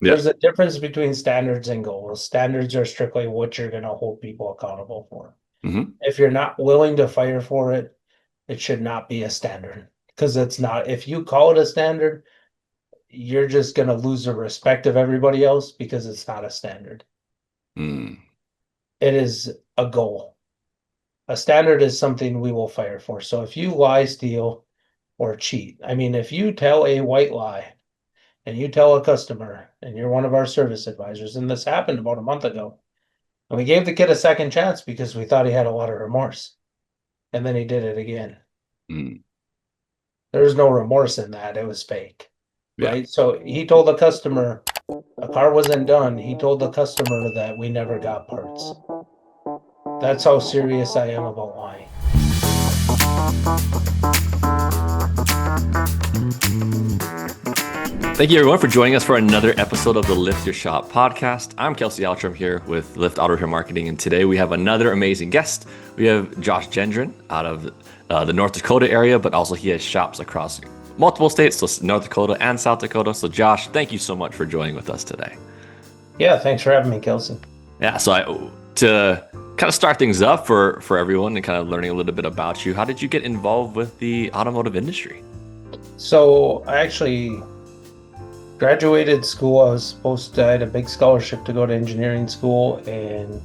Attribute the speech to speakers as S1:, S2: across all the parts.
S1: Yeah.
S2: There's a difference between standards and goals. Standards are strictly what you're going to hold people accountable for.
S1: Hmm.
S2: If you're not willing to fire for it, it should not be a standard because it's not. If you call it a standard, you're just going to lose the respect of everybody else because it's not a standard.
S1: Mm.
S2: It is a goal. A standard is something we will fire for. So if you lie, steal, or cheat, I mean, if you tell a white lie and you tell a customer and you're one of our service advisors, and this happened about a month ago, and we gave the kid a second chance because we thought he had a lot of remorse, and then he did it again.
S1: Mm.
S2: There was no remorse in that. It was fake,
S1: Yeah.
S2: right? So he told the customer a car wasn't done. He told the customer that we never got parts. That's how serious I am about lying.
S1: Thank you, everyone, for joining us for another episode of the Lift Your Shop podcast. I'm Kelsey Altram here with Lift Auto Repair Marketing, and today we have another amazing guest. We have Josh Gendron out of the North Dakota area, but also he has shops across multiple states, so North Dakota and South Dakota. So, Josh, thank you so much for joining with us today.
S2: Yeah, thanks for having me, Kelsey.
S1: Yeah, to kind of start things up for everyone and kind of learning a little bit about you, how did you get involved with the automotive industry?
S2: So I actually graduated school. I had a big scholarship to go to engineering school, and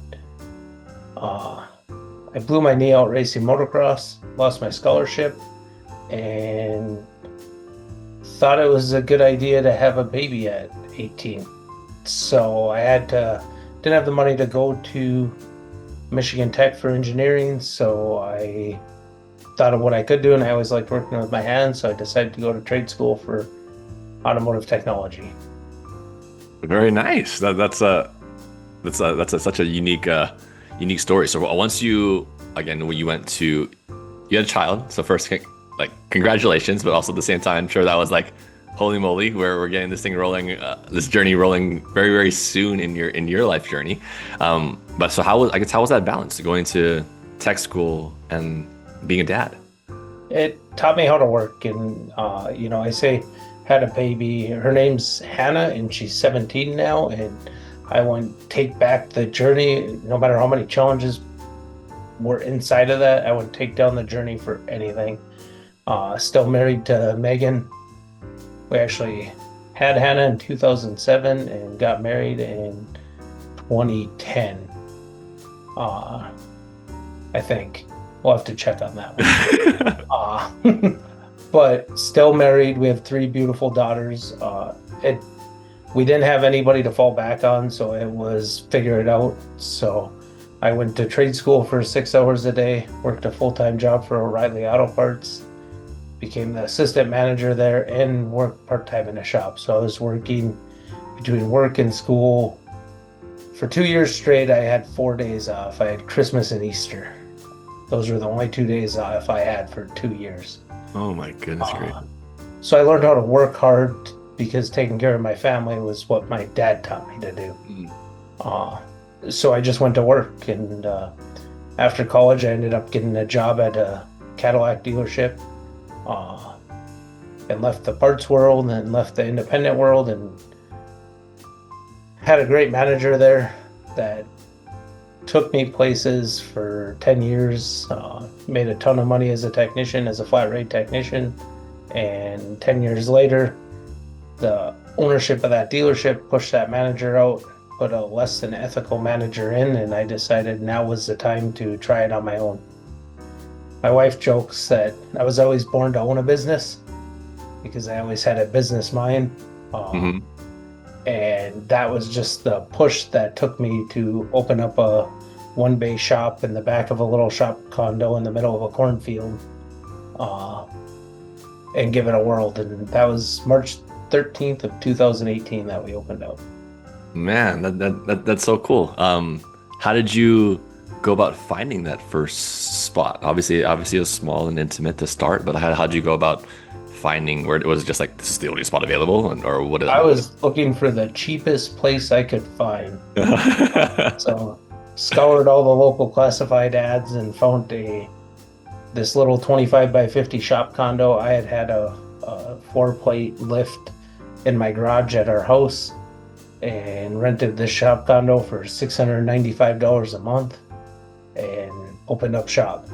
S2: I blew my knee out racing motocross, lost my scholarship, and thought it was a good idea to have a baby at 18. So didn't have the money to go to Michigan Tech for engineering, so I thought of what I could do, and I always liked working with my hands, so I decided to go to trade school for automotive technology.
S1: Very nice. That's such a unique story. So once when you went to you had a child. So first, like congratulations, but also at the same time, I'm sure that was like holy moly, we're getting this thing rolling, this journey rolling very very soon in your life journey. But so how was that balance going to tech school and being a dad?
S2: It taught me how to work, and I say had a baby. Her name's Hannah, and she's 17 now, and I wouldn't take back the journey, no matter how many challenges were inside of that. I wouldn't take down the journey for anything. Still married to Megan. We actually had Hannah in 2007 and got married in 2010. I think we'll have to check on that one. But still married. We have three beautiful daughters. We didn't have anybody to fall back on, so it was figure it out. So I went to trade school for 6 hours a day, worked a full-time job for O'Reilly Auto Parts, became the assistant manager there, and worked part-time in a shop. So I was working between work and school. For 2 years straight, I had 4 days off. I had Christmas and Easter. Those were the only 2 days off I had for 2 years.
S1: Oh my goodness, great.
S2: So I learned how to work hard because taking care of my family was what my dad taught me to do. So I just went to work, and after college, I ended up getting a job at a Cadillac dealership, and left the parts world and left the independent world, and had a great manager there that took me places for 10 years, made a ton of money as a technician, as a flat rate technician. And 10 years later, the ownership of that dealership pushed that manager out, put a less than ethical manager in, and I decided now was the time to try it on my own. My wife jokes that I was always born to own a business because I always had a business mind.
S1: Mm-hmm.
S2: And that was just the push that took me to open up a one-bay shop in the back of a little shop condo in the middle of a cornfield, and give it a whirl. And that was March 13th of 2018 that we opened up.
S1: Man, that's so cool. How did you go about finding that first spot? Obviously it was small and intimate to start, but how did you go about finding where it was just like this is the only spot available, or what did
S2: I was looking for the cheapest place I could find. So scoured all the local classified ads and found this little 25 by 50 shop condo. I had a 4-plate lift in my garage at our house, and rented this shop condo for $695 a month and opened up shop.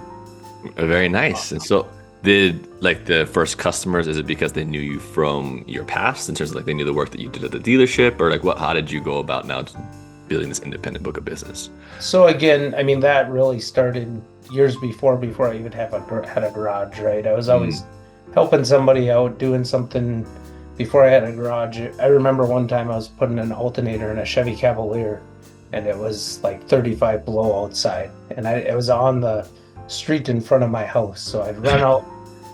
S1: Very nice. And so did like the first customers, is it because they knew you from your past in terms of like they knew the work that you did at the dealership, or like how did you go about now building this independent book of business?
S2: So again, I mean, that really started years before I even had a garage, right? I was always helping somebody out, doing something before I had a garage. I remember one time I was putting an alternator in a Chevy Cavalier, and it was like 35 below outside, and it was on the street in front of my house. So I'd run out,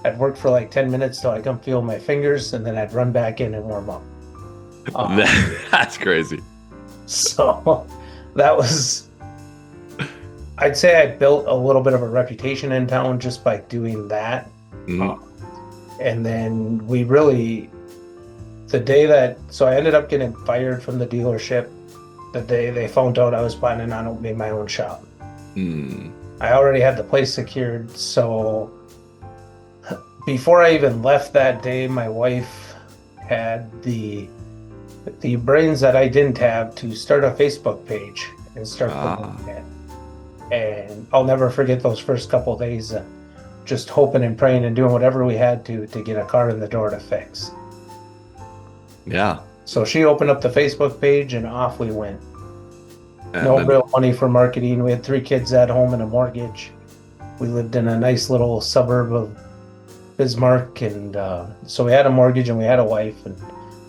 S2: I'd work for like 10 minutes till I come feel my fingers, and then I'd run back in and warm up.
S1: That's crazy.
S2: So that was, I'd say I built a little bit of a reputation in town just by doing that. And then we really, so I ended up getting fired from the dealership the day they found out I was planning on opening my own shop. I already had the place secured. So before I even left that day, my wife had the brains that I didn't have to start a Facebook page and start promoting it. And I'll never forget those first couple of days, just hoping and praying and doing whatever we had to get a car in the door to fix.
S1: Yeah.
S2: So she opened up the Facebook page and off we went. No real money for marketing. We had 3 kids at home and a mortgage. We lived in a nice little suburb of Bismarck, and so we had a mortgage and we had a wife, and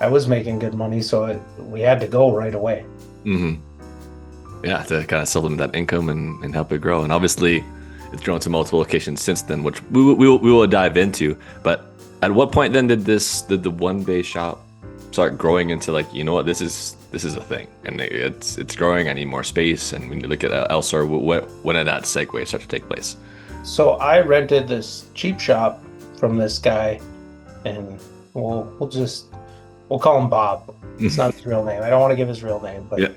S2: I was making good money, so we had to go right away.
S1: Yeah, to kind of supplement that income and help it grow. And obviously, it's grown to multiple locations since then, which we will dive into. But at what point then did the one bay shop start growing into like, you know what, this is a thing, and it's growing. I need more space, and when you look at elsewhere, when did that segue start to take place? So
S2: I rented this cheap shop from this guy, and we'll call him Bob. It's not his real name. I don't want to give his real name, but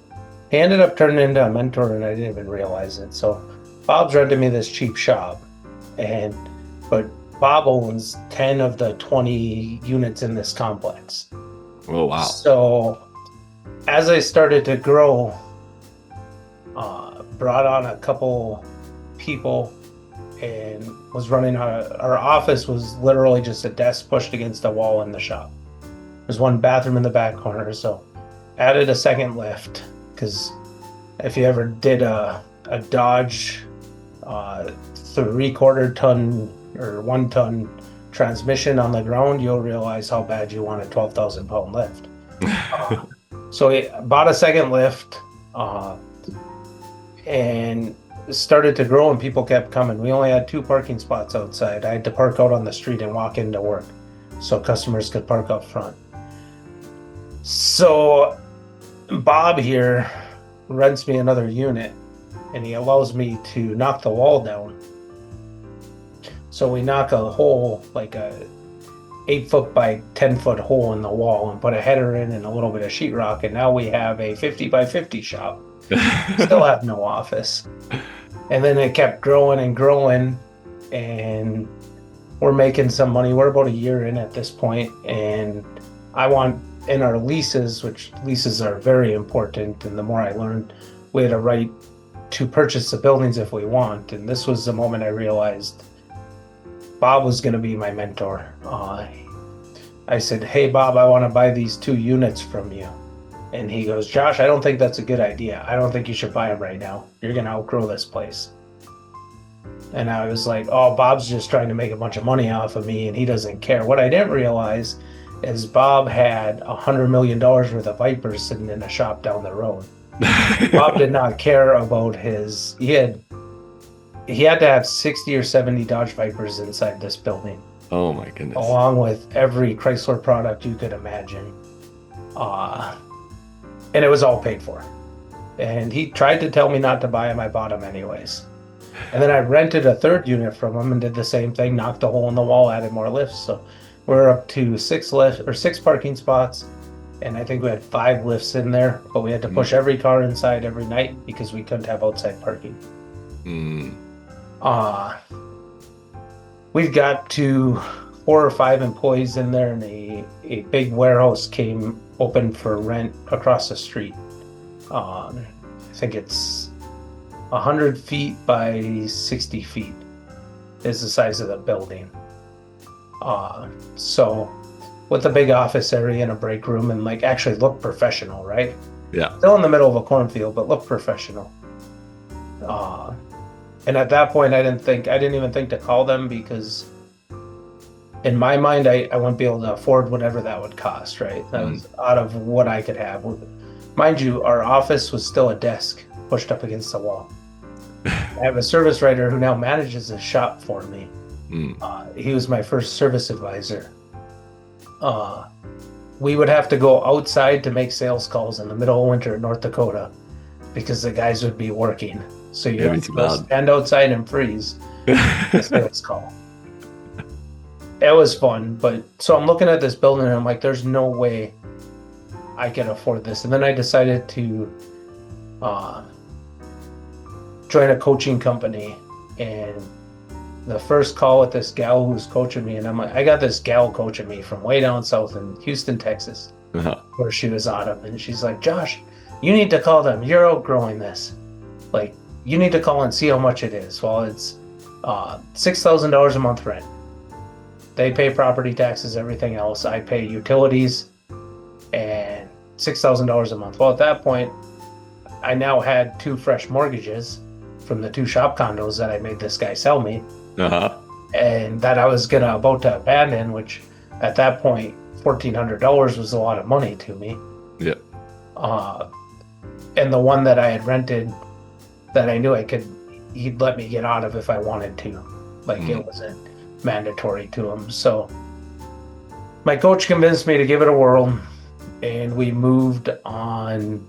S2: he ended up turning into a mentor, and I didn't even realize it. So Bob's rented me this cheap shop, but Bob owns 10 of the 20 units in this complex.
S1: Oh, wow.
S2: So as I started to grow, brought on a couple people and was running our office was literally just a desk pushed against a wall in the shop. There's one bathroom in the back corner, so added a second lift, because if you ever did a Dodge 3/4 ton or 1 ton transmission on the ground, you'll realize how bad you want a 12,000 pound lift. So we bought a second lift and started to grow, and people kept coming. We only had 2 parking spots outside. I had to park out on the street and walk into work so customers could park up front. So Bob here rents me another unit, and he allows me to knock the wall down. So we knock a hole, like a 8-foot by 10-foot hole in the wall, and put a header in and a little bit of sheetrock, and now we have a 50 by 50 shop. Still have no office. And then it kept growing and growing, and we're making some money. We're about a year in at this point, and I want in our leases, which leases are very important, and the more I learned, we had a right to purchase the buildings if we want. And this was the moment I realized Bob was going to be my mentor. I said, "Hey Bob, I want to buy these 2 units from you." And he goes, "Josh, I don't think that's a good idea. I don't think you should buy them right now. You're going to outgrow this place." And I was like, "Oh, Bob's just trying to make a bunch of money off of me, and he doesn't care." What I didn't realize is Bob had $100 million worth of Vipers sitting in a shop down the road. Bob did not care about he had to have 60 or 70 Dodge Vipers inside this building.
S1: Oh my goodness.
S2: Along with every Chrysler product you could imagine. And it was all paid for. And he tried to tell me not to buy them. I bought them anyways. And then I rented a 3rd unit from him and did the same thing, knocked a hole in the wall, added more lifts. So we're up to 6 parking spots. And I think we had 5 lifts in there, but we had to push every car inside every night because we couldn't have outside parking. We've got to 4 or 5 employees in there, and a big warehouse came open for rent across the street. I think it's 100 feet by 60 feet is the size of the building. So with a big office area and a break room, and like actually look professional, right?
S1: Yeah.
S2: Still in the middle of a cornfield, but look professional. And at that point, I didn't even think to call them, because in my mind, I wouldn't be able to afford whatever that would cost, right? That was out of what I could have. Mind you, our office was still a desk pushed up against the wall. I have a service writer who now manages the shop for me. He was my first service advisor. We would have to go outside to make sales calls in the middle of winter in North Dakota because the guys would be working. So you have to go stand outside and freeze the sales call. It was fun, but so I'm looking at this building and I'm like, there's no way I can afford this. And then I decided to join a coaching company, and the first call with this gal who was coaching me, and I'm like, I got this gal coaching me from way down south in Houston, Texas, where she was out of, and she's like, Josh, you need to call them. You're outgrowing this. Like, you need to call and see how much it is. Well, it's $6,000 a month rent. They pay property taxes, everything else. I pay utilities, and $6,000 a month. Well, at that point, I now had 2 fresh mortgages from the 2 shop condos that I made this guy sell me, and that I was about to abandon, which at that point, $1,400 was a lot of money to me.
S1: Yep.
S2: And the one that I had rented that I knew he'd let me get out of if I wanted to. Like, it wasn't mandatory to him. So my coach convinced me to give it a whirl, and we moved on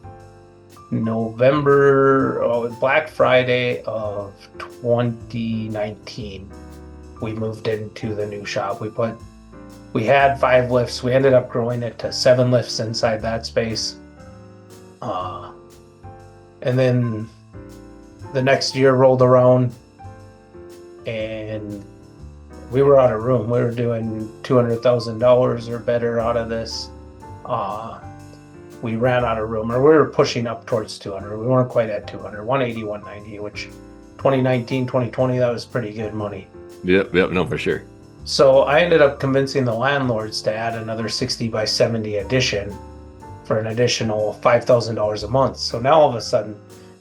S2: Black Friday of 2019. We moved into the new shop. We had 5 lifts. We ended up growing it to 7 lifts inside that space. And then the next year rolled around, and we were out of room. We were doing $200,000 or better out of this. We ran out of room, or we were pushing up towards 200. We weren't quite at 200, 180, 190, which 2019, 2020, that was pretty good money.
S1: Yep, no, for sure.
S2: So I ended up convincing the landlords to add another 60 by 70 addition for an additional $5,000 a month. So now all of a sudden,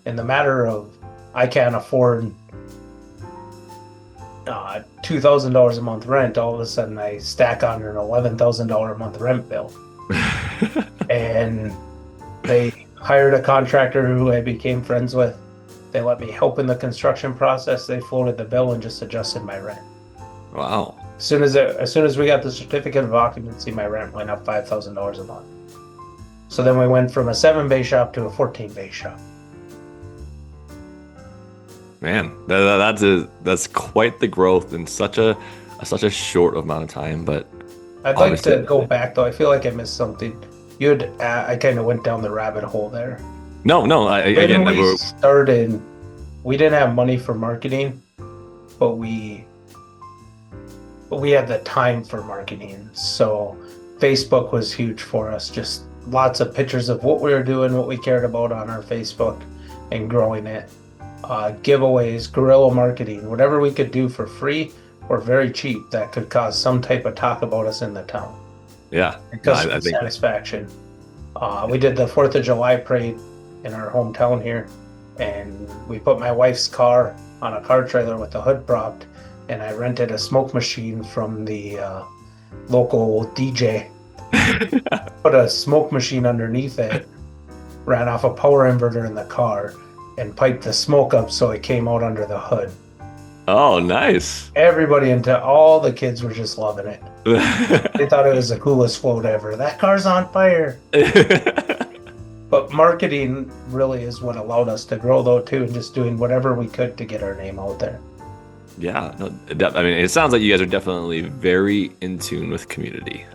S2: in the matter of, I can't afford $2,000 a month rent, all of a sudden I stack on an $11,000 a month rent bill. And they hired a contractor who I became friends with. They let me help in the construction process. They floated the bill and just adjusted my rent.
S1: Wow.
S2: As soon as we got the certificate of occupancy, my rent went up $5,000 a month. So then we went from a 7-bay shop to a 14-bay shop.
S1: Man, that's quite the growth in such a short amount of time. But
S2: I'd like to go back, though. I feel like I missed something. I kind of went down the rabbit hole there.
S1: No.
S2: When we started, we didn't have money for marketing, but we had the time for marketing. So Facebook was huge for us. Just lots of pictures of what we were doing, what we cared about on our Facebook, and growing it. Giveaways, guerrilla marketing, whatever we could do for free or very cheap that could cause some type of talk about us in the town.
S1: Yeah.
S2: Customer satisfaction. We did the 4th of July parade in our hometown here, and we put my wife's car on a car trailer with the hood propped, and I rented a smoke machine from the local DJ. Put a smoke machine underneath it, ran off a power inverter in the car, and piped the smoke up so it came out under the hood.
S1: Oh, nice.
S2: All the kids were just loving it. They thought it was the coolest float ever. That car's on fire. But marketing really is what allowed us to grow, though, too, and just doing whatever we could to get our name out there.
S1: Yeah, no, I mean, it sounds like you guys are definitely very in tune with community.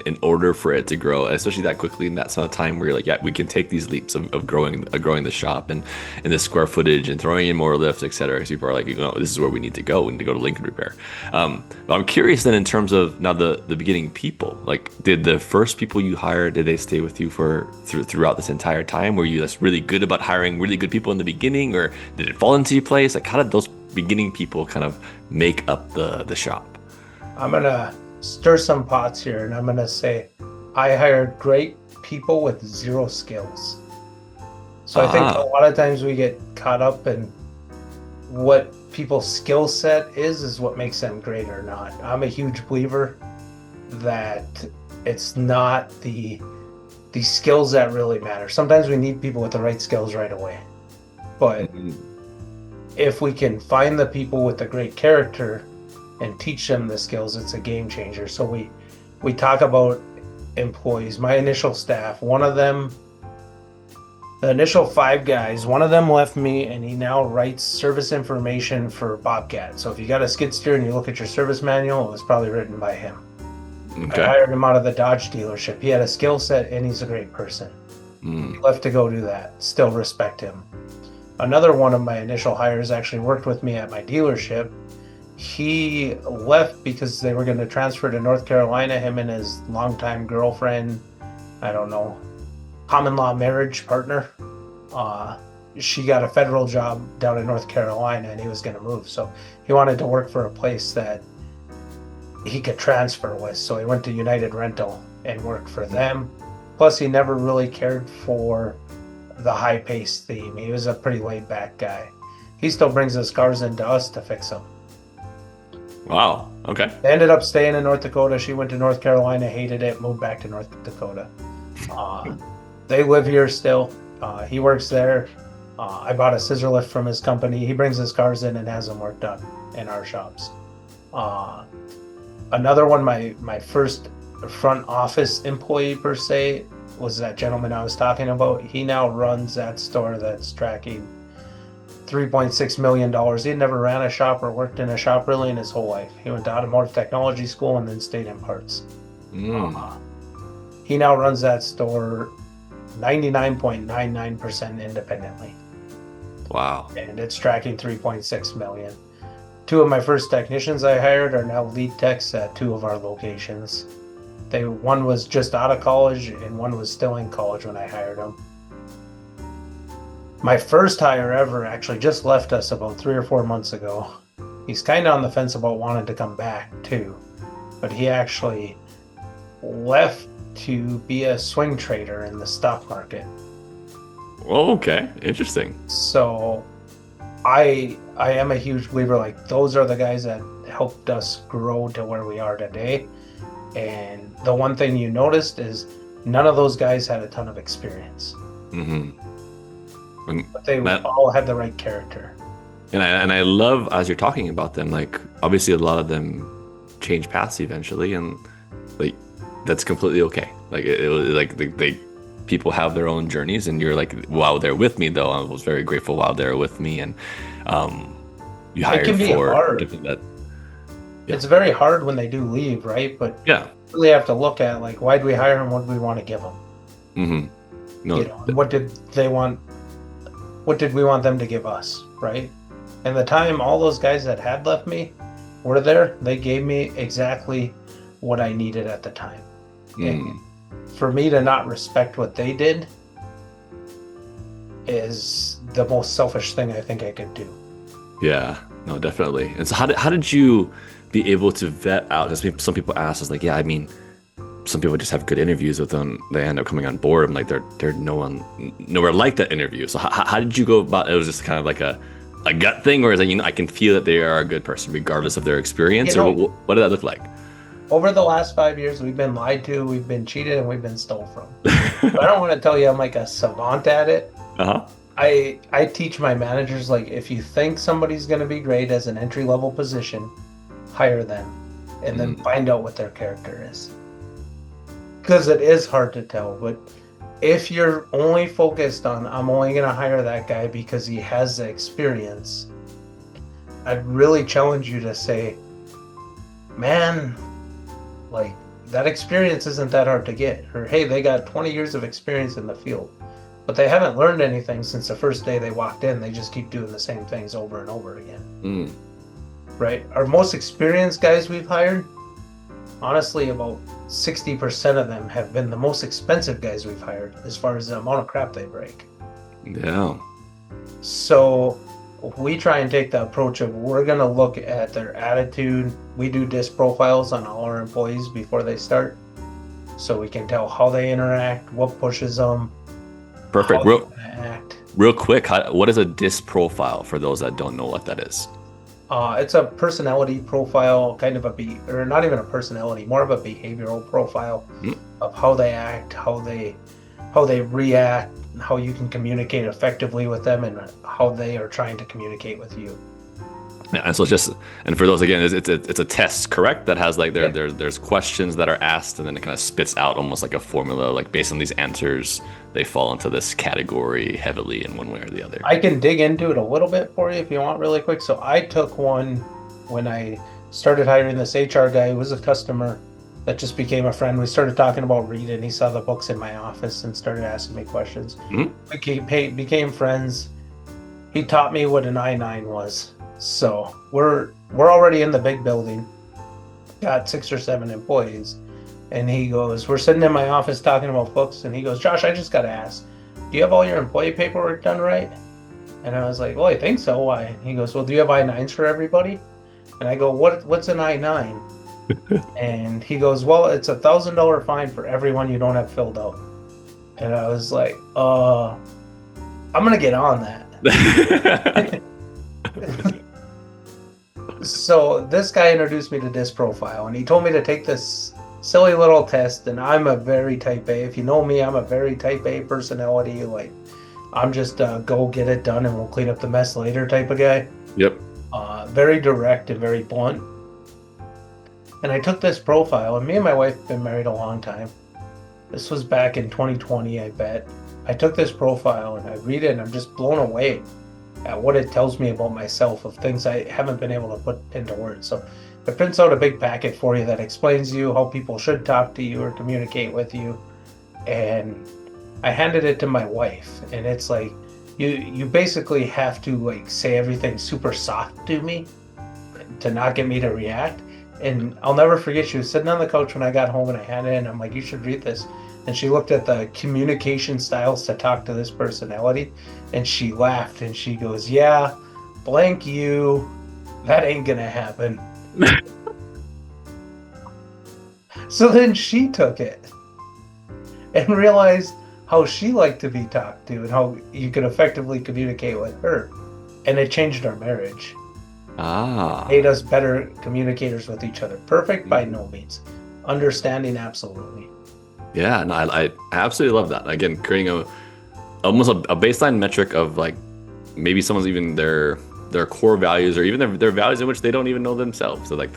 S1: In order for it to grow, especially that quickly in that sort of time where you're like, yeah, we can take these leaps of growing the shop and the square footage and throwing in more lifts, et cetera. Because people are like, this is where we need to go. We need to go to Lincoln Repair. But I'm curious then in terms of now the beginning people, like, did the first people you hired, did they stay with you throughout this entire time? Were you just really good about hiring really good people in the beginning, or did it fall into your place? Like, how did those beginning people kind of make up the shop?
S2: I'm gonna stir some pots here, and I'm gonna say I hired great people with zero skills. So I think a lot of times we get caught up in what people's skill set is what makes them great or not. I'm a huge believer that it's not the skills that really matter. Sometimes we need people with the right skills right away, but if we can find the people with the great character and teach them the skills, it's a game changer. So we talk about employees. My initial staff, the initial 5 guys, one of them left me, and he now writes service information for Bobcat. So if you got a skid steer and you look at your service manual, it was probably written by him. Okay. I hired him out of the Dodge dealership. He had a skill set and he's a great person. He left to go do that. Still respect him. Another one of my initial hires actually worked with me at my dealership. He left because they were going to transfer to North Carolina, him and his longtime girlfriend, I don't know, common law marriage partner. She got a federal job down in North Carolina and he was going to move. So he wanted to work for a place that he could transfer with. So he went to United Rental and worked for them. Plus, he never really cared for the high-paced theme. He was a pretty laid-back guy. He still brings his cars into us to fix them.
S1: Wow. Okay.
S2: They ended up staying in North Dakota. She went to North Carolina, hated it, moved back to North Dakota. They live here still. He works there. I bought a scissor lift from his company. He brings his cars in and has them work done in our shops. Another one, my first front office employee per se, was that gentleman I was talking about. He now runs that store that's tracking $3.6 million. He had never ran a shop or worked in a shop really in his whole life. He went to automotive technology school and then stayed in parts. He now runs that store 99.99% independently.
S1: Wow.
S2: And it's tracking 3.6 million. 2 of my first technicians I hired are now lead techs at 2 of our locations. One was just out of college and one was still in college when I hired them. My first hire ever actually just left us about 3 or 4 months ago. He's kind of on the fence about wanting to come back too, but he actually left to be a swing trader in the stock market.
S1: Oh, okay. Interesting.
S2: So I am a huge believer, like, those are the guys that helped us grow to where we are today. And the one thing you noticed is none of those guys had a ton of experience. But they all had the right character.
S1: And I love, as you're talking about them, like, obviously a lot of them change paths eventually, and like, that's completely okay. Like, it was like they people have their own journeys, and you're like, wow, they're with me though. I was very grateful while they're with me. And you hired for different that. Yeah.
S2: It's very hard when they do leave, right? But
S1: yeah,
S2: you really have to look at, like, why did we hire them? What do we want to give them?
S1: No,
S2: what did they want? What did we want them to give us, right? And the time all those guys that had left me were there, they gave me exactly what I needed at the time. And for me to not respect what they did is the most selfish thing I think I could do.
S1: Yeah, no, definitely. And so how did you be able to vet out, because some people ask us, like, yeah, I mean, some people just have good interviews with them, they end up coming on board. I'm like, they're nowhere like that interview. So how did you go about it? Was just kind of like a gut thing, or is it, I can feel that they are a good person regardless of their experience? Or what did that look like?
S2: Over the last 5 years, we've been lied to, we've been cheated, and we've been stole from. But I don't want to tell you I'm like a savant at it. I teach my managers, like, if you think somebody's going to be great as an entry-level position, hire them, and then find out what their character is. Because it is hard to tell, but if you're only focused on, I'm only going to hire that guy because he has the experience, I'd really challenge you to say, man, like that experience isn't that hard to get. Or hey, they got 20 years of experience in the field, but they haven't learned anything since the first day they walked in. They just keep doing the same things over and over again.
S1: Mm.
S2: Right? Our most experienced guys we've hired, honestly, about 60% of them have been the most expensive guys we've hired as far as the amount of crap they break.
S1: Yeah.
S2: So we try and take the approach of we're going to look at their attitude. We do disc profiles on all our employees before they start, so we can tell how they interact, what pushes them.
S1: Perfect. Real quick, what is a disc profile for those that don't know what that is?
S2: It's a personality profile, kind of or not even a personality, more of a behavioral profile of how they act, how they react, how you can communicate effectively with them, and how they are trying to communicate with you.
S1: Yeah, and so and for those again, it's a test, correct? That has like there's questions that are asked, and then it kind of spits out almost like a formula, like based on these answers, they fall into this category heavily in one way or the other.
S2: I can dig into it a little bit for you if you want, really quick. So I took one when I started hiring this HR guy who was a customer that just became a friend. We started talking about reading. He saw the books in my office and started asking me questions. We became friends. He taught me what an I-9 was. So we're already in the big building, got 6 or 7 employees, and he goes, we're sitting in my office talking about books, and he goes, Josh, I just got to ask, do you have all your employee paperwork done right? And I was like, well, I think so. Why? And he goes, well, do you have I-9s for everybody? And I go, what's an I-9? And he goes, well, it's $1,000 fine for everyone you don't have filled out. And I was like, I'm gonna get on that. So this guy introduced me to disc profile, and he told me to take this silly little test. And I'm a very type A. If you know me, I'm a very type A personality. Like, I'm just go get it done and we'll clean up the mess later type of guy.
S1: Yep.
S2: Very direct and very blunt. And I took this profile, and me and my wife have been married a long time. This was back in 2020, I bet. I took this profile and I read it, and I'm just blown away at what it tells me about myself, of things I haven't been able to put into words. So it prints out a big packet for you that explains you how people should talk to you or communicate with you. And I handed it to my wife, and it's like, you basically have to like say everything super soft to me to not get me to react. And I'll never forget, she was sitting on the couch when I got home, and I handed it in. I'm like, you should read this. And she looked at the communication styles to talk to this personality, and she laughed, and she goes, yeah, blank you, that ain't gonna happen. So then she took it and realized how she liked to be talked to and how you could effectively communicate with her. And it changed our marriage. Made us better communicators with each other. Perfect? By no means. Understanding? Absolutely.
S1: Yeah, no, I absolutely love that. Again, creating almost a baseline metric of like maybe someone's even their core values, or even their values in which they don't even know themselves. So like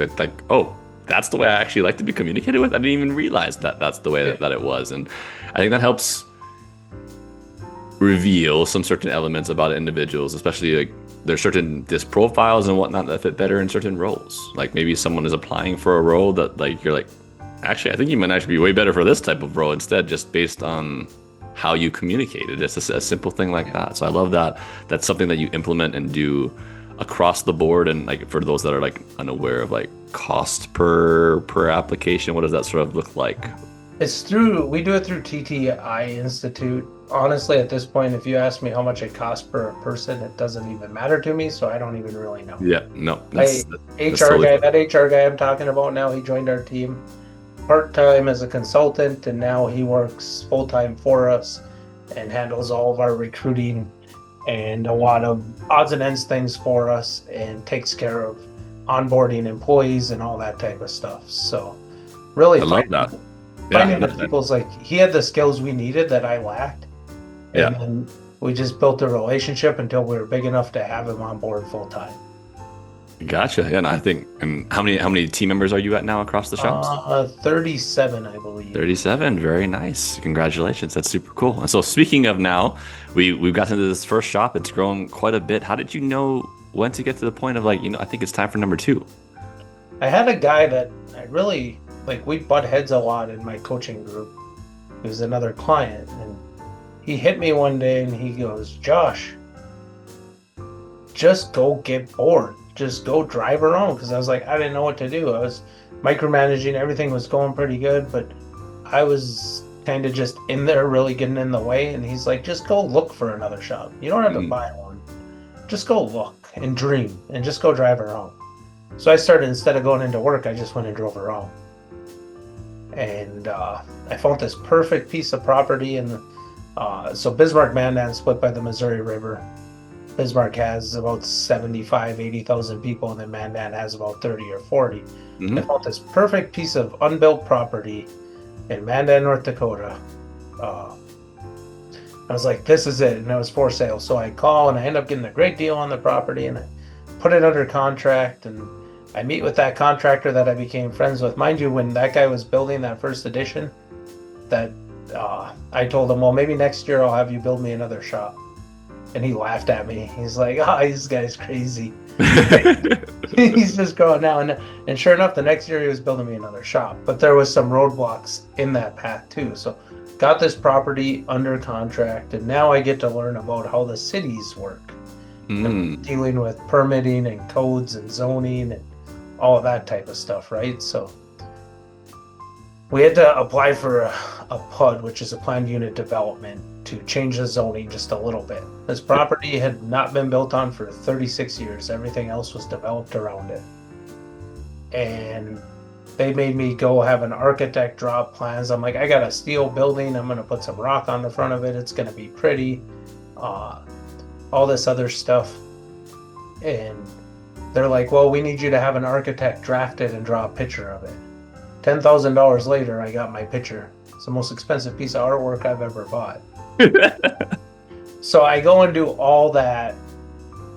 S1: oh, that's the way I actually like to be communicated with. I didn't even realize that's the way that it was. And I think that helps reveal some certain elements about individuals, especially like there's certain disc profiles and whatnot that fit better in certain roles. Like maybe someone is applying for a role that like you're like, actually, I think you might actually be way better for this type of role instead, just based on how you communicated. It's a simple thing like that. So I love that. That's something that you implement and do across the board. And like for those that are like unaware of like cost per application, what does that sort of look like?
S2: We do it through TTI Institute. Honestly, at this point, if you ask me how much it costs per person, it doesn't even matter to me, so I don't even really know.
S1: Yeah, no.
S2: That HR guy I'm talking about now, he joined our team part-time as a consultant, and now he works full-time for us and handles all of our recruiting and a lot of odds and ends things for us, and takes care of onboarding employees and all that type of stuff. So really,
S1: I love that.
S2: Finding the people's like, he had the skills we needed that I lacked. And then we just built a relationship until we were big enough to have him on board full time.
S1: Gotcha. Yeah, and I think, and how many team members are you at now across the shops?
S2: 37, I believe.
S1: 37. Very nice. Congratulations. That's super cool. And so speaking of now, we've gotten into this first shop. It's grown quite a bit. How did you know when to get to the point of like, I think it's time for number two?
S2: I had a guy that I really like. We butt heads a lot in my coaching group. He was another client, and he hit me one day and he goes, "Josh, just go get bored. Just go drive around." Because I was like, I didn't know what to do. I was micromanaging. Everything was going pretty good, but I was kind of just in there really getting in the way. And he's like, just go look for another shop. You don't have to buy one. Just go look and dream and just go drive around. So I started, instead of going into work, I just went and drove around. And I found this perfect piece of property. And so Bismarck, Mandan split by the Missouri River. Bismarck has about 75, 80,000 people, and then Mandan has about 30 or 40. I found this perfect piece of unbuilt property in Mandan, North Dakota. I was like, this is it, and it was for sale. So I call, and I end up getting a great deal on the property, and I put it under contract, and I meet with that contractor that I became friends with. Mind you, when that guy was building that first edition, that I told him, well, maybe next year I'll have you build me another shop. And he laughed at me. He's like, this guy's crazy. He's just going now. And sure enough, the next year he was building me another shop. But there was some roadblocks in that path too. So got this property under contract. And now I get to learn about how the cities work. Dealing with permitting and codes and zoning and all of that type of stuff, right? So we had to apply for a PUD, which is a planned unit development, to change the zoning just a little bit. This property had not been built on for 36 years. Everything else was developed around it. And they made me go have an architect draw plans. I'm like, I got a steel building. I'm going to put some rock on the front of it. It's going to be pretty. All this other stuff. And they're like, well, we need you to have an architect draft it and draw a picture of it. $10,000 later, I got my picture. It's the most expensive piece of artwork I've ever bought. So I go and do all that.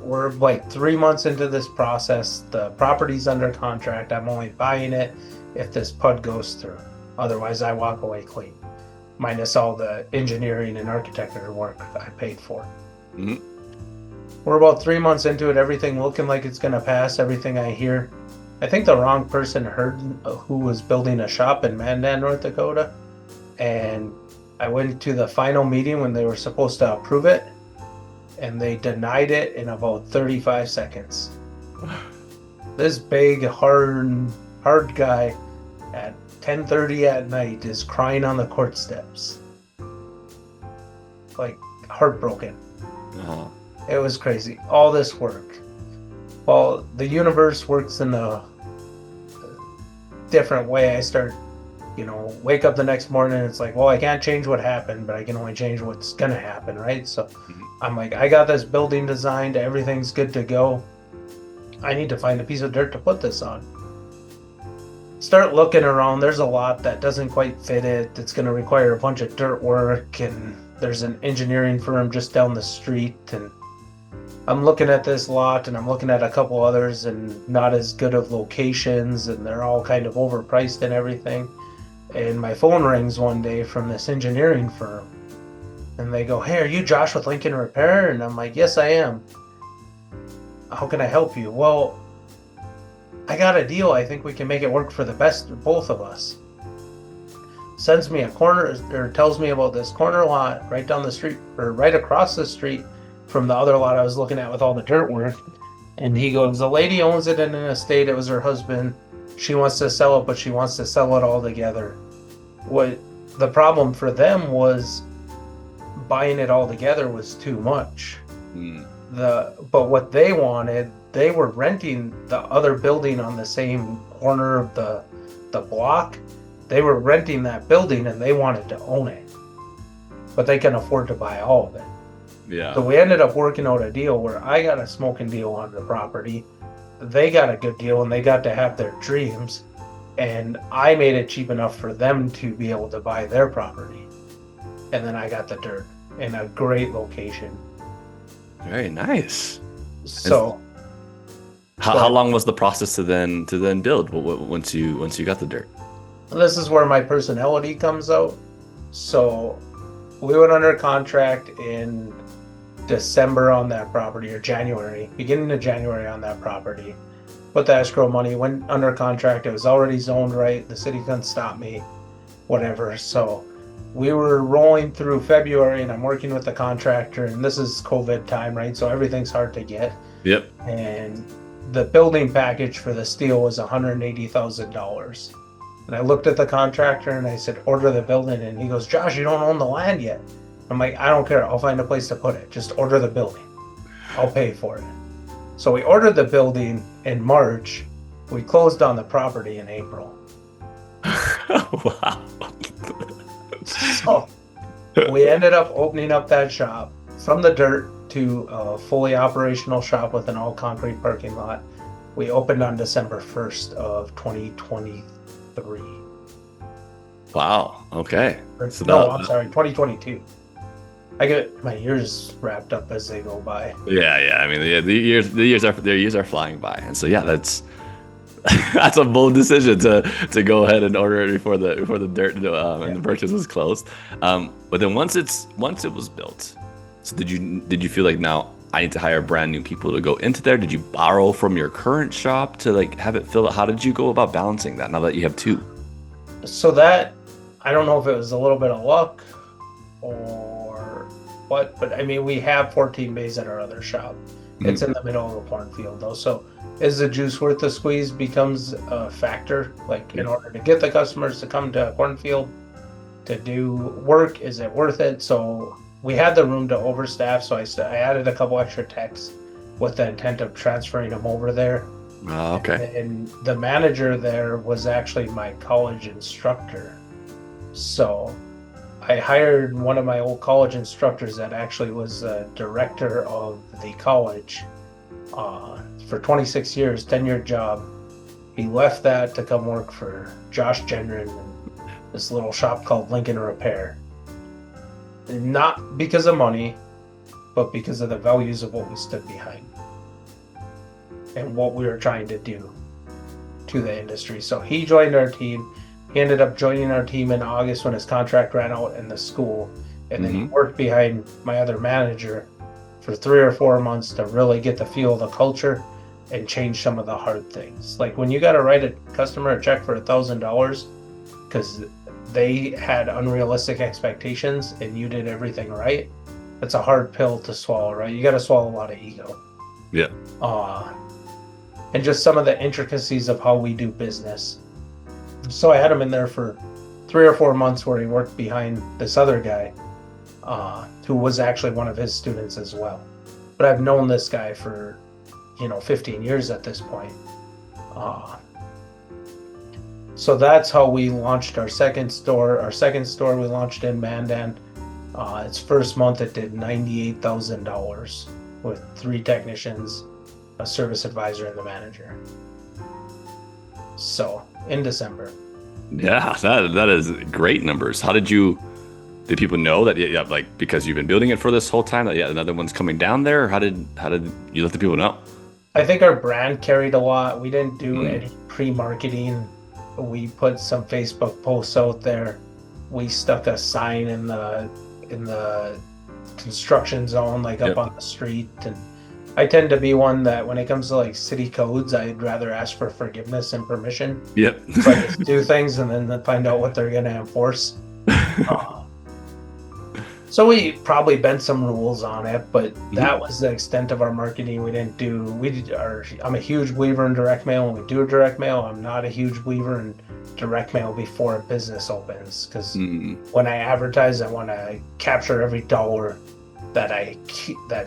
S2: We're like 3 months into this process. The property's under contract. I'm only buying it if this PUD goes through. Otherwise, I walk away clean, minus all the engineering and architecture work I paid for. We're about 3 months into it. Everything looking like it's going to pass. Everything I hear. I think the wrong person heard who was building a shop in Mandan, North Dakota. And I went to the final meeting when they were supposed to approve it, and they denied it in about 35 seconds. This big, hard guy at 10:30 at night is crying on the court steps. Like, heartbroken. It was crazy. All this work. Well, the universe works in a different way. I start, wake up the next morning, it's like, well, I can't change what happened, but I can only change what's going to happen, right? So I'm like, I got this building designed, everything's good to go. I need to find a piece of dirt to put this on. Start looking around. There's a lot that doesn't quite fit it. It's going to require a bunch of dirt work, and there's an engineering firm just down the street, and I'm looking at this lot, and I'm looking at a couple others, and not as good of locations, and they're all kind of overpriced and everything. And my phone rings one day from this engineering firm, and they go, "Hey, are you Josh with Lincoln Repair?" And I'm like, "Yes, I am. How can I help you?" "Well, I got a deal. I think we can make it work for the best of both of us." Sends me a corner, or tells me about this corner lot right down the street, or right across the street from the other lot I was looking at with all the dirt work. And he goes, "The lady owns it in an estate. It was her husband. She wants to sell it, but she wants to sell it all together." What the problem for them was, buying it all together was too much. But what they wanted, they were renting the other building on the same corner of the block. They were renting that building, and they wanted to own it, but they can afford to buy all of it.
S1: Yeah.
S2: So we ended up working out a deal where I got a smoking deal on the property. They got a good deal, and they got to have their dreams. And I made it cheap enough for them to be able to buy their property. And then I got the dirt in a great location.
S1: Very nice.
S2: So
S1: how long was the process to then build once you got the dirt?
S2: This is where my personality comes out. So we went under contract in December on that property, or January, beginning of January on that property. Put the escrow money, went under contract. It was already zoned right. The city couldn't stop me, whatever. So we were rolling through February, and I'm working with the contractor, and this is COVID time, right? So everything's hard to get.
S1: Yep.
S2: And the building package for the steel was $180,000. And I looked at the contractor and I said, order the building. And he goes, Josh, you don't own the land yet. I'm like, I don't care. I'll find a place to put it. Just order the building. I'll pay for it. So we ordered the building in March. We closed on the property in April.
S1: Wow.
S2: So we ended up opening up that shop from the dirt to a fully operational shop with an all concrete parking lot. We opened on December 1st of 2023.
S1: Wow. Okay.
S2: So no, I'm sorry, 2022. I get my years wrapped up as they go by.
S1: Yeah. I mean, the years are flying by, and so yeah, that's a bold decision to go ahead and order it before the dirt and the purchase was closed. But then once it was built, so did you feel like now I need to hire brand new people to go into there? Did you borrow from your current shop to like have it filled? How did you go about balancing that now that you have two?
S2: So that, I don't know if it was a little bit of luck or what, but I mean, we have 14 bays at our other shop. It's in the middle of a cornfield though. So is the juice worth the squeeze becomes a factor. Like in order to get the customers to come to a cornfield to do work, is it worth it? So we had the room to overstaff. So I added a couple extra techs with the intent of transferring them over there.
S1: Oh, okay.
S2: And the manager there was actually my college instructor. So I hired one of my old college instructors that actually was the director of the college for 26 years, 10-year job. He left that to come work for Josh Gendron and this little shop called Lincoln Repair. And not because of money, but because of the values of what we stood behind and what we were trying to do to the industry. So he joined our team. He ended up joining our team in August when his contract ran out in the school. And then he worked behind my other manager for 3 or 4 months to really get the feel of the culture and change some of the hard things. Like when you got to write a customer a check for $1,000 because they had unrealistic expectations and you did everything right, that's a hard pill to swallow, right? You got to swallow a lot of ego.
S1: Yeah.
S2: And just some of the intricacies of how we do business. So I had him in there for 3 or 4 months where he worked behind this other guy who was actually one of his students as well. But I've known this guy for 15 years at this point. So that's how we launched our second store. Our second store we launched in Mandan. Its first month it did $98,000 with 3 technicians, a service advisor, and the manager. So in December.
S1: Yeah, that is great numbers. Did people know that? Yeah, like because you've been building it for this whole time that another one's coming down there? Or how did you let the people know?
S2: I think our brand carried a lot. We didn't do any pre-marketing. We put some Facebook posts out there. We stuck a sign in the construction zone, like up on the street. And I tend to be one that when it comes to like city codes, I'd rather ask for forgiveness and permission.
S1: Yep.
S2: So I just do things and then find out what they're going to enforce. So we probably bent some rules on it, but that was the extent of our marketing. I'm a huge believer in direct mail. When we do direct mail, I'm not a huge believer in direct mail before a business opens, because when I advertise, I want to capture every dollar that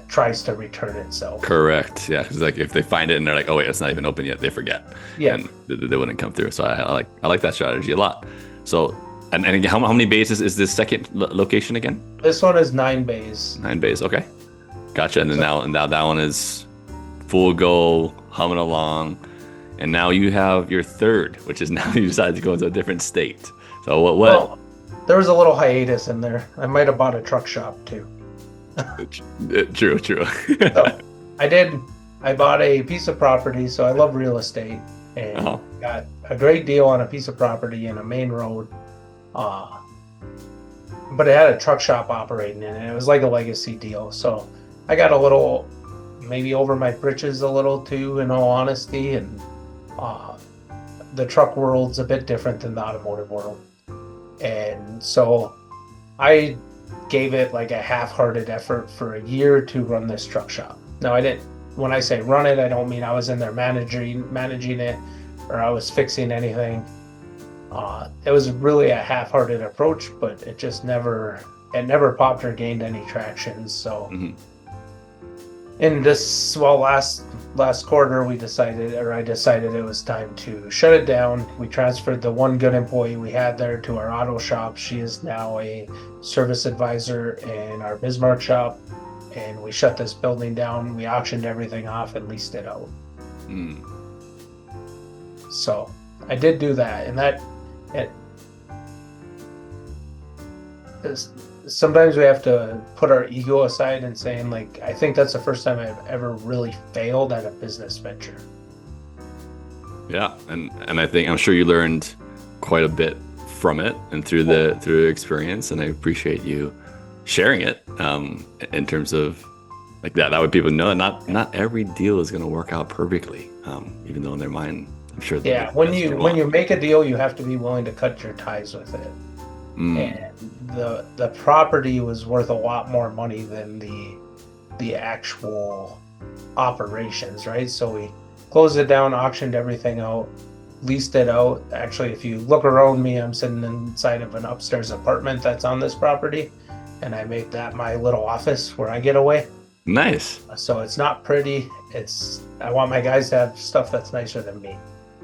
S2: tries to return itself.
S1: Correct. Yeah, because like if they find it and they're like, oh wait, it's not even open yet, they forget.
S2: Yeah,
S1: and they wouldn't come through. So I like that strategy a lot. So. And again, how many bays is this second location again?
S2: This one is 9 bays.
S1: 9 bays, okay. Gotcha. And then now that one is full go, humming along. And now you have your third, which is now you decided to go into a different state. So what?
S2: Well, there was a little hiatus in there. I might have bought a truck shop too.
S1: True.
S2: So I bought a piece of property, so I love real estate, and got a great deal on a piece of property in a main road. But it had a truck shop operating in it. It was like a legacy deal. So I got a little, maybe over my britches a little too, in all honesty, and uh, the truck world's a bit different than the automotive world. And so I gave it like a half-hearted effort for a year to run this truck shop. Now, I didn't, when I say run it, I don't mean I was in there managing it, or I was fixing anything. It was really a half-hearted approach, but it never popped or gained any traction. So in this, well, last quarter, I decided it was time to shut it down. We transferred the one good employee we had there to our auto shop. She is now a service advisor in our Bismarck shop, and we shut this building down. We auctioned everything off and leased it out. So I did do that, and sometimes we have to put our ego aside and saying, like, I think that's the first time I've ever really failed at a business venture.
S1: Yeah, and I'm sure you learned quite a bit from it and through the experience, and I appreciate you sharing it in terms of like that way people know not every deal is going to work out perfectly, even though in their mind I'm sure.
S2: Yeah, when you make a deal, you have to be willing to cut your ties with it. And the property was worth a lot more money than the actual operations, right? So we closed it down, auctioned everything out, leased it out. Actually, if you look around me, I'm sitting inside of an upstairs apartment that's on this property, and I made that my little office where I get away.
S1: Nice.
S2: So it's not pretty. I want my guys to have stuff that's nicer than me.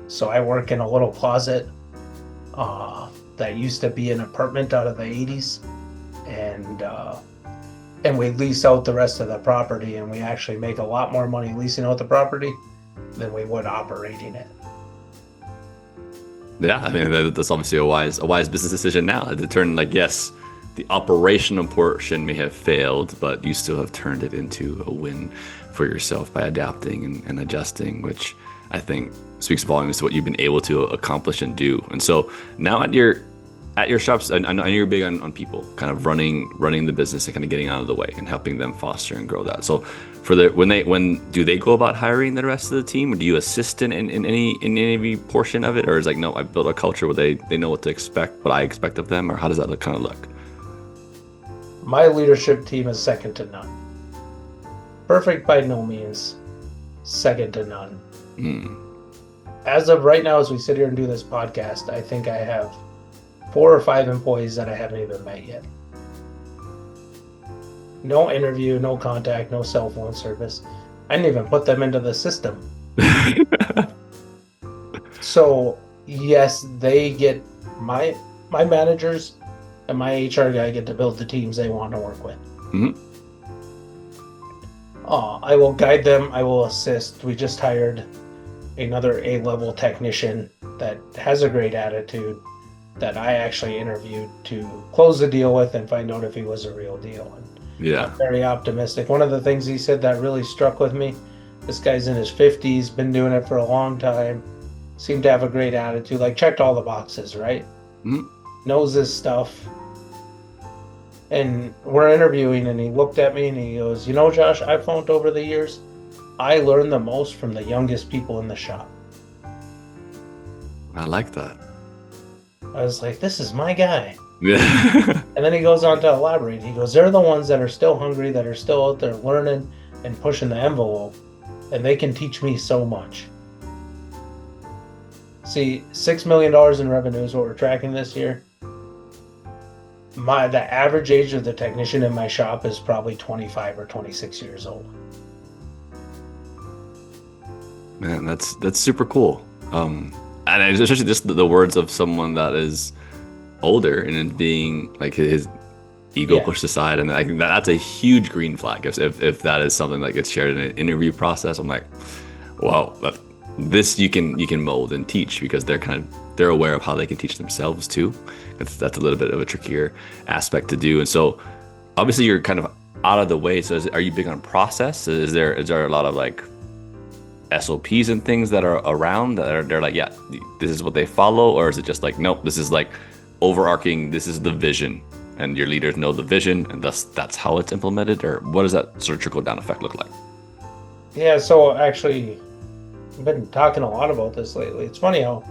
S2: So I work in a little closet that used to be an apartment out of the 80s, and we lease out the rest of the property, and we actually make a lot more money leasing out the property than we would operating it.
S1: Yeah, I mean that's obviously a wise business decision now. To turn, like, yes, the operational portion may have failed, but you still have turned it into a win for yourself by adapting and adjusting, which I think speaks volumes to what you've been able to accomplish and do. And so now at your shops, I know you're big on people kind of running the business and kind of getting out of the way and helping them foster and grow that. So when do they go about hiring the rest of the team, or do you assist in any portion of it, or is like, no, I built a culture where they know what to expect, what I expect of them, or how does that kind of look?
S2: My leadership team is second to none. Perfect by no means, second to none. As of right now, as we sit here and do this podcast, I think I have 4 or 5 employees that I haven't even met yet. No interview, no contact, no cell phone service. I didn't even put them into the system. So yes, they get my managers and my HR guy get to build the teams they want to work with. I will guide them. I will assist. We just hired another A-level technician that has a great attitude that I actually interviewed to close the deal with and find out if he was a real deal. And
S1: yeah,
S2: I'm very optimistic. One of the things he said that really struck with me, this guy's in his 50s, been doing it for a long time, seemed to have a great attitude, like checked all the boxes, right? Knows his stuff. And we're interviewing, and he looked at me and he goes, you know, Josh, I've found over the years, I learn the most from the youngest people in the shop.
S1: I like that.
S2: I was like, this is my guy.
S1: Yeah.
S2: And then he goes on to elaborate. He goes, they're the ones that are still hungry, that are still out there learning and pushing the envelope, and they can teach me so much. See, $6 million in revenue is what we're tracking this year. The average age of the technician in my shop is probably 25 or 26 years old.
S1: Man, that's super cool. And especially just the words of someone that is older and being like his ego pushed aside, and I think that's a huge green flag. If that is something that gets shared in an interview process, I'm like, wow, this you can mold and teach, because they're aware of how they can teach themselves too. That's a little bit of a trickier aspect to do. And so obviously you're kind of out of the way. So are you big on process? Is there a lot of like SOPs and things that are around that they're like, yeah, this is what they follow? Or is it just like, nope, this is like overarching, this is the vision, and your leaders know the vision, and thus that's how it's implemented? Or what does that sort of trickle down effect look like?
S2: Yeah, so actually, I've been talking a lot about this lately. It's funny how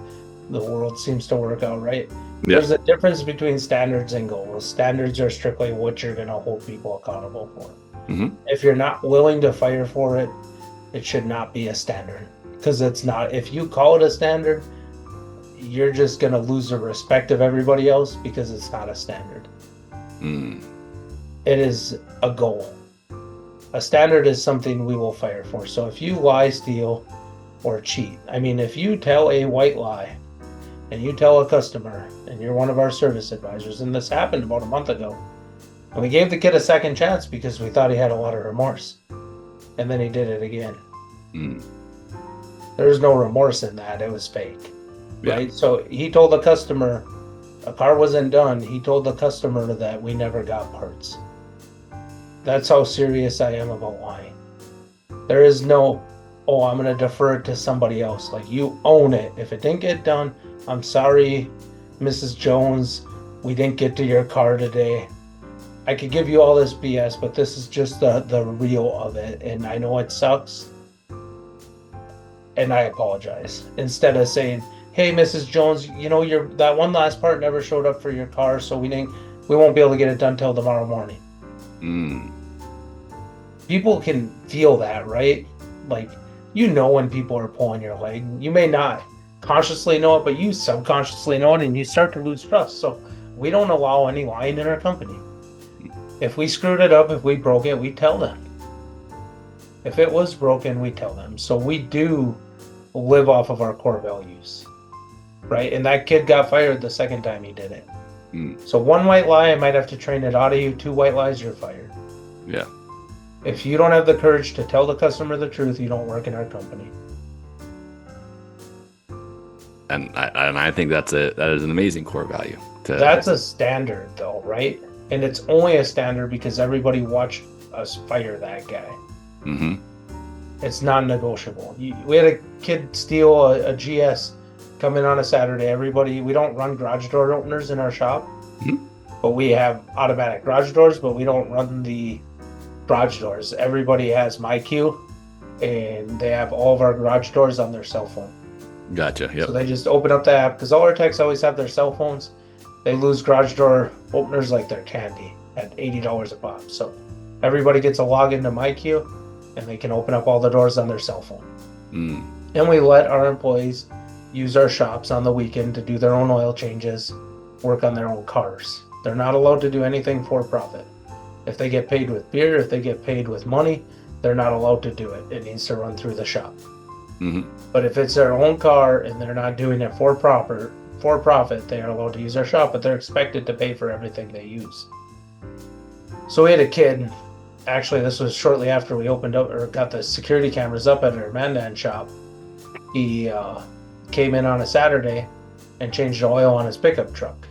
S2: the world seems to work out, right?
S1: Yeah.
S2: There's a difference between standards and goals. Standards are strictly what you're going to hold people accountable for.
S1: Mm-hmm.
S2: If you're not willing to fire for it, it should not be a standard, because it's not. If you call it a standard, you're just going to lose the respect of everybody else because it's not a standard. It is a goal. A standard is something we will fire for. So if you lie, steal, or cheat, I mean, if you tell a white lie and you tell a customer, and you're one of our service advisors, and this happened about a month ago, and we gave the kid a second chance because we thought he had a lot of remorse, and then he did it again. There's no remorse in that. It was fake.
S1: Yeah.
S2: Right? So he told the customer a car wasn't done. He told the customer that we never got parts. That's how serious I am about lying. There is no, oh, I'm going to defer it to somebody else. Like, you own it. If it didn't get done, I'm sorry, Mrs. Jones, we didn't get to your car today. I could give you all this BS, but this is just the real of it. And I know it sucks. And I apologize. Instead of saying, hey, Mrs. Jones, you know, that one last part never showed up for your car, so we won't be able to get it done till tomorrow morning. People can feel that, right? Like, you know when people are pulling your leg. You may not consciously know it, but you subconsciously know it, and you start to lose trust. So we don't allow any lying in our company. If we screwed it up, if we broke it, we tell them. If it was broken, we tell them. So we do live off of our core values, right? And that kid got fired the second time he did it. So one white lie, I might have to train it out of you. 2 white lies, you're fired.
S1: Yeah.
S2: If you don't have the courage to tell the customer the truth, you don't work in our company.
S1: And I think that is an amazing core value.
S2: That's a standard, though, right? And it's only a standard because everybody watched us fire that guy. It's non-negotiable. We had a kid steal a GS come in on a Saturday. We don't run garage door openers in our shop, but we have automatic garage doors, but we don't run the garage doors. Everybody has MyQ, and they have all of our garage doors on their cell phone.
S1: Gotcha. Yep.
S2: So they just open up the app, because all our techs always have their cell phones. They lose garage door openers like they're candy at $80 a pop. So everybody gets a login to MyQ, and they can open up all the doors on their cell phone. And we let our employees use our shops on the weekend to do their own oil changes, work on their own cars. They're not allowed to do anything for profit. If they get paid with beer, if they get paid with money, they're not allowed to do it. It needs to run through the shop. But if it's their own car and they're not doing it for profit, they are allowed to use our shop, but they're expected to pay for everything they use. So we had a kid, actually this was shortly after we opened up or got the security cameras up at our Mandan shop. He came in on a Saturday and changed the oil on his pickup truck.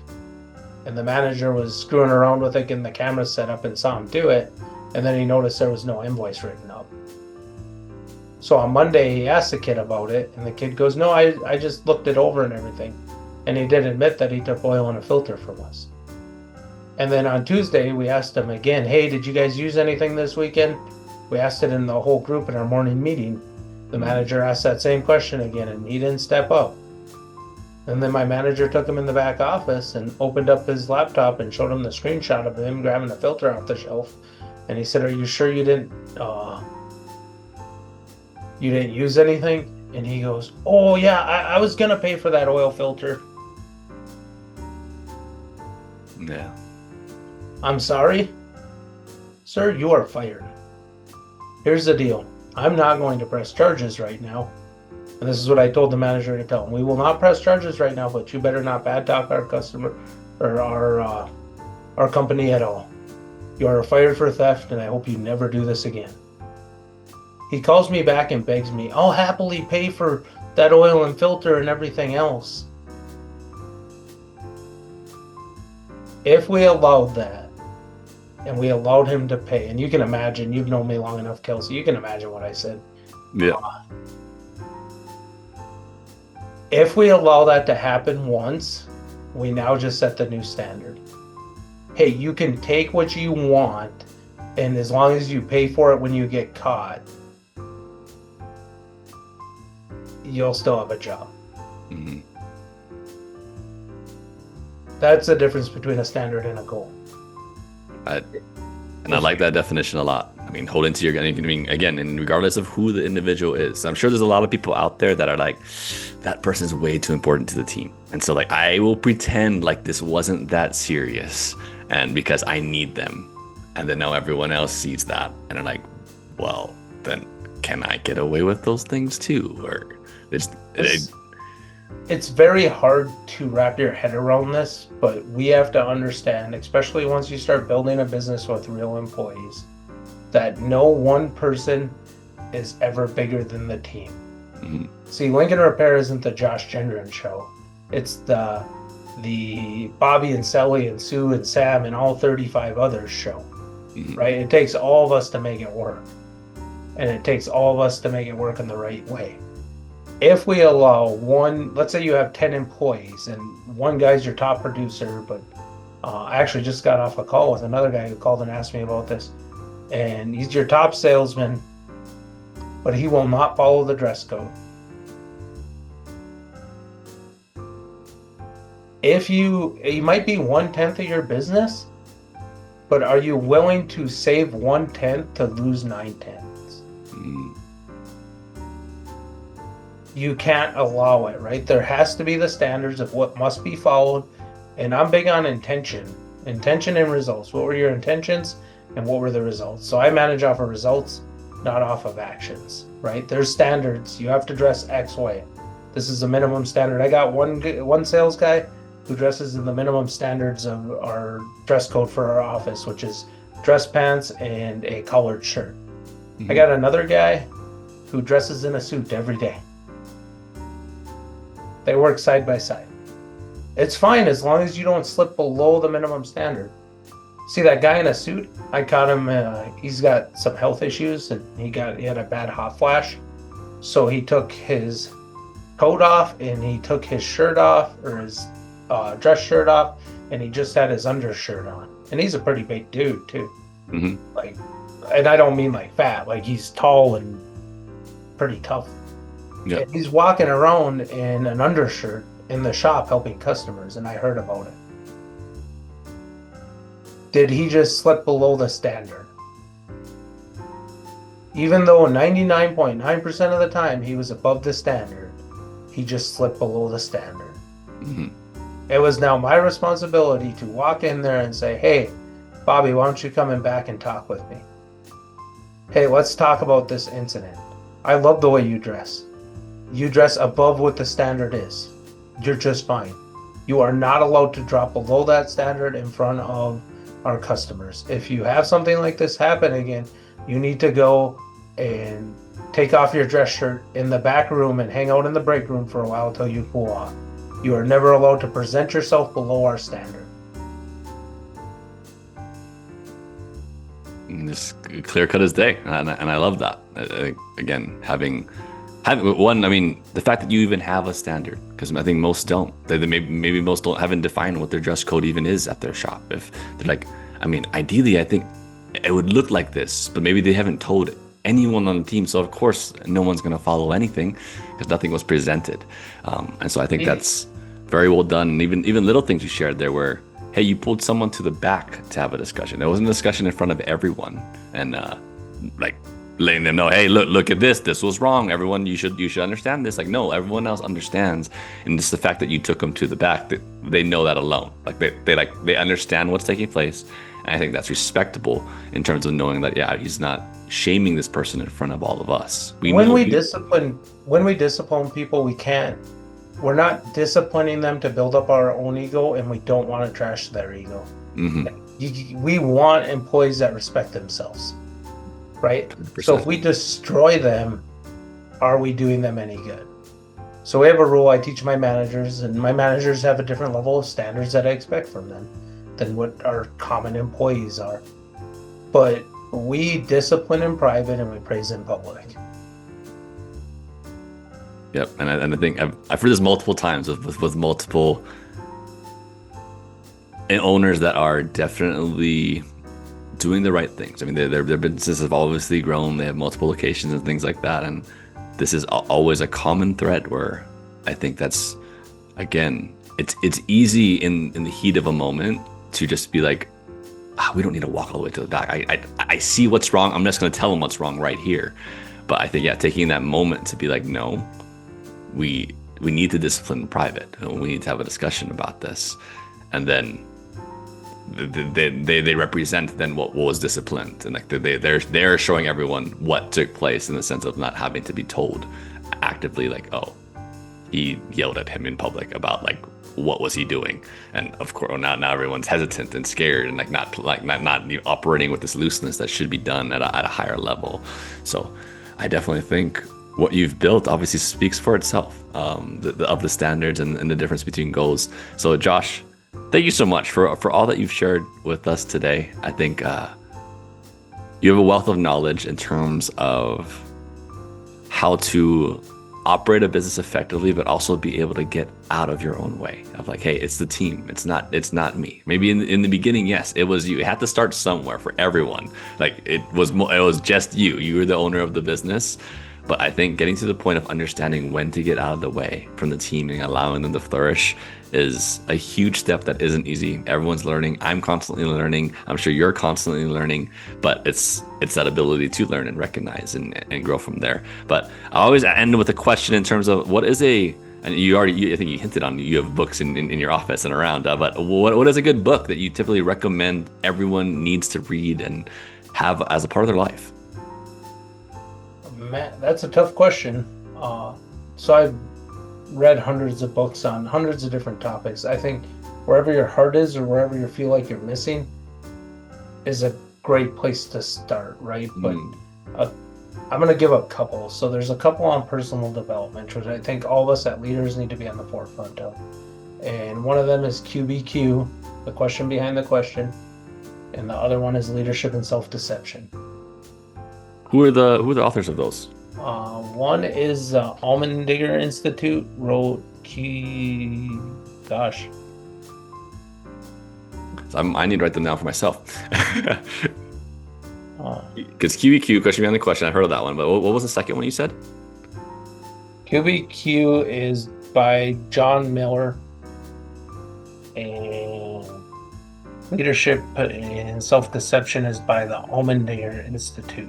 S2: And the manager was screwing around with it, getting the camera set up, and saw him do it. And then he noticed there was no invoice written up. So on Monday, he asked the kid about it, and the kid goes, no, I just looked it over and everything. And he did admit that he took oil and a filter from us. And then on Tuesday, we asked him again, hey, did you guys use anything this weekend? We asked it in the whole group in our morning meeting. The manager asked that same question again, and he didn't step up. And then my manager took him in the back office and opened up his laptop and showed him the screenshot of him grabbing the filter off the shelf. And he said, are you sure you didn't use anything? And he goes, oh yeah, I was gonna pay for that oil filter.
S1: Yeah.
S2: I'm sorry? Sir, you are fired. Here's the deal. I'm not going to press charges right now. And this is what I told the manager to tell him. We will not press charges right now, but you better not bad talk our customer or our company at all. You are fired for theft, and I hope you never do this again. He calls me back and begs me, I'll happily pay for that oil and filter and everything else. If we allowed that, and we allowed him to pay, and you can imagine, you've known me long enough, Kelsey, you can imagine what I said.
S1: Yeah.
S2: If we allow that to happen once, we now just set the new standard. hey, you can take what you want, and as long as you pay for it when you get caught, you'll still have a job.
S1: Mm-hmm.
S2: That's the difference between a standard and a goal.
S1: And I like that definition a lot. I mean, hold into your, I mean, again, and regardless of who the individual is, I'm sure there's a lot of people out there that are like, that person's way too important to the team. And so like, I will pretend like this wasn't that serious and because I need them. And then now everyone else sees that and they're like, well, then can I get away with those things too? Or
S2: it's very hard to wrap your head around this, but we have to understand, especially once you start building a business with real employees, that no one person is ever bigger than the team.
S1: Mm-hmm.
S2: See, Lincoln Repair isn't the Josh Gendron show. It's the Bobby and Sally and Sue and Sam and all 35 others show,
S1: Mm-hmm.
S2: right? It takes all of us to make it work. And it takes all of us to make it work in the right way. If we allow one, let's say you have 10 employees and one guy's your top producer, but I actually just got off a call with another guy who called and asked me about this, and he's your top salesman, but he will not follow the dress code. He might be 1/10 of your business, but are you willing to save 1/10 to lose 9/10?
S1: Mm-hmm.
S2: You can't allow it, right? There has to be the standards of what must be followed. And I'm big on intention and results. What were your intentions and what were the results? So I manage off of results, not off of actions, right? There's standards. You have to dress X way. This is a minimum standard. I got one sales guy who dresses in the minimum standards of our dress code for our office, which is dress pants and a collared shirt. Mm-hmm. I got another guy who dresses in a suit every day. They work side by side. It's fine as long as you don't slip below the minimum standard. See that guy in a suit? I caught him. He's got some health issues and he had a bad hot flash. So he took his coat off and he took his shirt off, or his dress shirt off, and he just had his undershirt on. And he's a pretty big dude too.
S1: Mm-hmm.
S2: Like, and I don't mean like fat. Like he's tall and pretty tough.
S1: Yeah.
S2: And he's walking around in an undershirt in the shop helping customers, and I heard about it. Did he just slip below the standard? Even though 99.9% of the time he was above the standard, he just slipped below the standard.
S1: Mm-hmm.
S2: It was now my responsibility to walk in there and say, hey, Bobby, why don't you come in back and talk with me? Hey, let's talk about this incident. I love the way you dress. You dress above what the standard is. You're just fine. You are not allowed to drop below that standard in front of our customers. If you have something like this happen again, you need to go and take off your dress shirt in the back room and hang out in the break room for a while until you cool off. You are never allowed to present yourself below our standard.
S1: Just clear cut as day, and I love that. Again, having one, I mean, the fact that you even have a standard, because I think most don't. They maybe most don't haven't defined what their dress code even is at their shop. If they're like, I mean, ideally, I think it would look like this, but maybe they haven't told anyone on the team. So of course, no one's going to follow anything because nothing was presented. And so I think that's very well done. And even little things you shared there were, hey, you pulled someone to the back to have a discussion. It wasn't a discussion in front of everyone, and like letting them know, hey, look at this. This was wrong. Everyone, you should understand this. Like, no, everyone else understands, and just the fact that you took them to the back, they know that alone. Like they understand what's taking place, and I think that's respectable in terms of knowing that he's not shaming this person in front of all of us.
S2: When we discipline people, we're not disciplining them to build up our own ego, and we don't want to trash their ego. Mm-hmm. We want employees that respect themselves, right? 100%. So if we destroy them, are we doing them any good? So we have a rule I teach my managers, and my managers have a different level of standards that I expect from them than what our common employees are. But we discipline in private and we praise in public.
S1: Yep, and I think I've heard this multiple times with multiple and owners that are definitely doing the right things. I mean, their businesses have obviously grown. They have multiple locations and things like that, and this is always a common thread where I think that's, again, it's easy in the heat of a moment to just be like, we don't need to walk all the way to the back. I see what's wrong. I'm just going to tell them what's wrong right here. But I think, yeah, taking that moment to be like, no, we need to discipline in private. We need to have a discussion about this, and then they represent then what was disciplined, and like they're showing everyone what took place in the sense of not having to be told actively, like, oh, he yelled at him in public about like what was he doing, and of course now everyone's hesitant and scared and not operating with this looseness that should be done at a higher level. So I definitely think what you've built obviously speaks for itself, of the standards and the difference between goals. So Josh, thank you so much for all that you've shared with us today. I think you have a wealth of knowledge in terms of how to operate a business effectively, but also be able to get out of your own way of like, hey, it's the team. It's not me. Maybe in the beginning, yes, it was you. It had to start somewhere for everyone. Like it was just you. You were the owner of the business. But I think getting to the point of understanding when to get out of the way from the team and allowing them to flourish is a huge step that isn't easy. Everyone's learning. I'm constantly learning. I'm sure you're constantly learning, but it's that ability to learn and recognize and grow from there. But I always end with a question in terms of what is I think you hinted on, you have books in your office and around, but what is a good book that you typically recommend everyone needs to read and have as a part of their life?
S2: Man, that's a tough question. So I've read hundreds of books on hundreds of different topics. I think wherever your heart is or wherever you feel like you're missing is a great place to start, right? But I'm going to give a couple. So there's a couple on personal development, which I think all of us at Leaders need to be on the forefront of. And one of them is QBQ, the question behind the question. And the other one is Leadership and Self-Deception.
S1: Who are the authors of those?
S2: One is Arbinger Institute wrote gosh.
S1: So I need to write them down for myself. Because QBQ, question behind the question, I've heard of that one, but what was the second one you said?
S2: QBQ is by John Miller, and Leadership and Self-Deception is by the Arbinger Institute.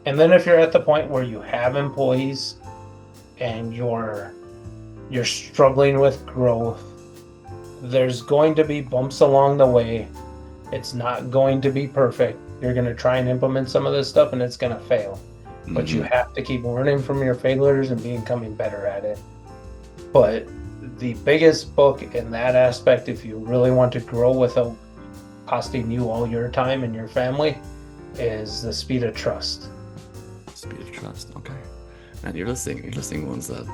S2: And then if you're at the point where you have employees and you're struggling with growth, there's going to be bumps along the way. It's not going to be perfect. You're going to try and implement some of this stuff and it's going to fail. But you have to keep learning from your failures and becoming better at it. But the biggest book in that aspect, if you really want to grow without costing you all your time and your family, is The Speed of Trust.
S1: Speed of Trust. Okay. And you're listing ones that,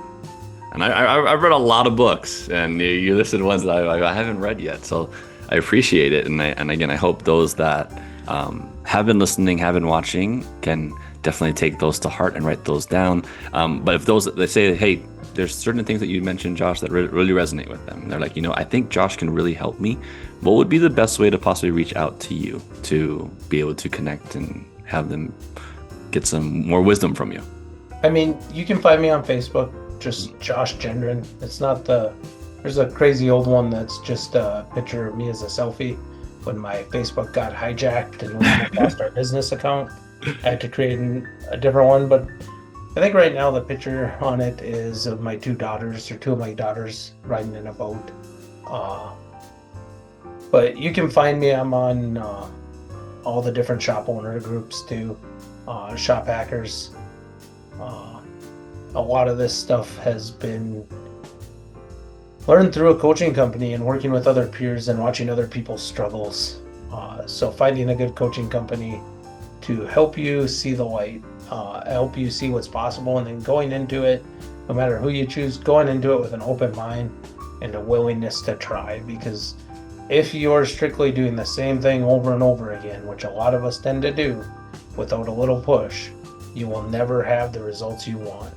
S1: and I've read a lot of books, and you listed ones that I haven't read yet. So I appreciate it, and again, I hope those that have been listening, have been watching, can definitely take those to heart and write those down. But if those that say, hey, there's certain things that you mentioned, Josh, that really resonate with them. They're like, I think Josh can really help me. What would be the best way to possibly reach out to you to be able to connect and have them get some more wisdom from you?
S2: I mean, you can find me on Facebook, just Josh Gendron. It's not there's a crazy old one that's just a picture of me as a selfie when my Facebook got hijacked and we lost our business account. I had to create a different one, but I think right now the picture on it is of my two of my daughters riding in a boat. But you can find me. I'm on all the different shop owner groups too, shop hackers. A lot of this stuff has been learned through a coaching company and working with other peers and watching other people's struggles. So finding a good coaching company to help you see the light, help you see what's possible, and then going into it, no matter who you choose, going into it with an open mind and a willingness to try. Because if you're strictly doing the same thing over and over again, which a lot of us tend to do without a little push, you will never have the results you want.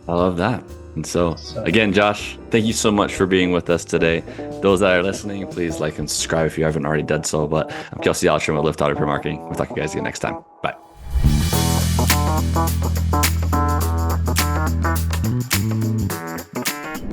S1: I love that. And so, again, Josh, thank you so much for being with us today. Those that are listening, please like and subscribe if you haven't already done so. But I'm Kelsey Alstrom with Lift Auto Pre Marketing. We'll talk to you guys again next time. Bye.